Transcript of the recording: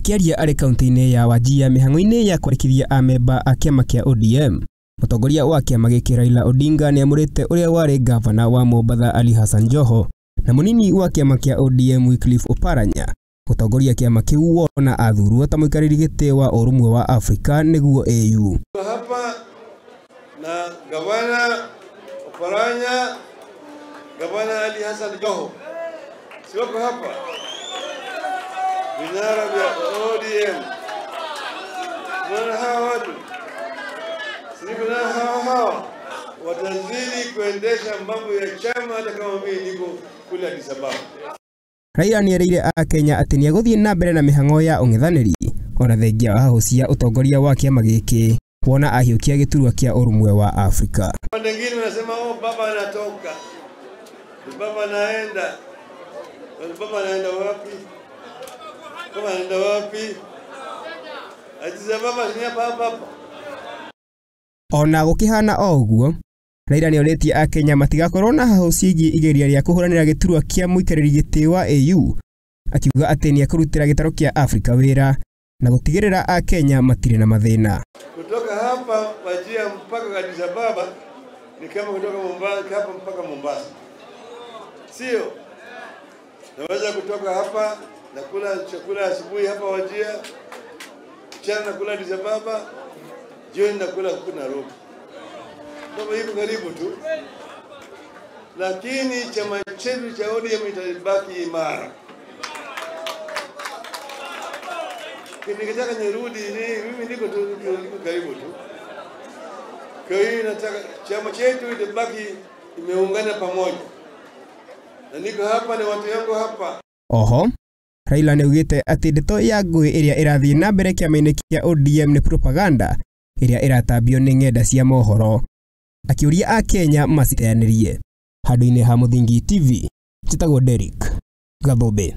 Akiaria arĩ kaunti-inĩ ya Wajir mĩhang'o-inĩ ya kwarĩrĩria amemba a kĩama kĩa ODM, mũtongoria wa kĩama gĩkĩ Raila Odinga nĩamũrĩte ũrĩa warĩ gavana wa Mombasa Ali Hassan Joho na mũnini wa kĩama kĩa ODM Wycliffe Oparanya gũtongoria kĩama kĩu wona athurwo ta mũikarĩri gĩtĩ wa ũrũmwe wa Afrika nĩguo AU. Hapa na gavana Oparanya, gavana Ali Hassan Joho, siwako hapa vinara vya ODM. Wana hawa watu sivyo, hawa watazidi kuendesha mambo ya chama hata kama mimi niko kule Addis Ababa. Raila nĩerĩire a Kenya atĩ nĩegũthiĩ na mbere na mĩhang'o ya ũng'ethanĩri ona thengia wa hũcia ũtongoria wa kĩama gĩkĩ wona ahiũkia gĩturwa kĩa ũrũmwe wa Afrika. Wengine wanasema baba anatoka, baba anaenda, baba anaenda wapi? Baba anaenda wapi? Addis Ababa ni hapa. Ona gũkĩhana o ũguo, Raila nĩorĩtie a Kenya matigakorwo na hahũ ciĩgiĩ igeria rĩa kũhũranĩra gĩturwa kĩa mũikarĩri gĩtĩ wa AU, akiuga atĩ nĩekũrutĩra gĩtaro kĩa Afrika wĩra na gũtigĩrĩra a Kenya matirĩ na mathĩna. Kutoka hapa Wajir mpaka Addis Ababa ni kama kutoka Mombasa hapa mpaka Mombasa. Sio? Naweza kutoka hapa na kula chakula asubuhi hapa Wajir, mchana kula Addis Ababa, jioni nakula huko Nairobi. Kama hivi karibu tu. Lakini chama chetu cha ODM itabaki imara. Nikitaka nirudi mimi niko karibu tu. Kwa hiyo nataka chama chetu itabaki imeungana pamoja. Na niko hapa, ni watu wangu hapa. Oho, Raila nĩaugĩte atĩ ndeto ya ngũĩ ĩrĩa ĩrathiĩ na mbere kĩama-inĩ kĩa ODM nĩ propaganda ĩrĩa ĩratambio nĩ ng'enda cia mohoro, akĩũria a Kenya maciteanĩrie. Handũ-inĩ ha Mũthingi TV, njĩtagwo Derek Gathobe.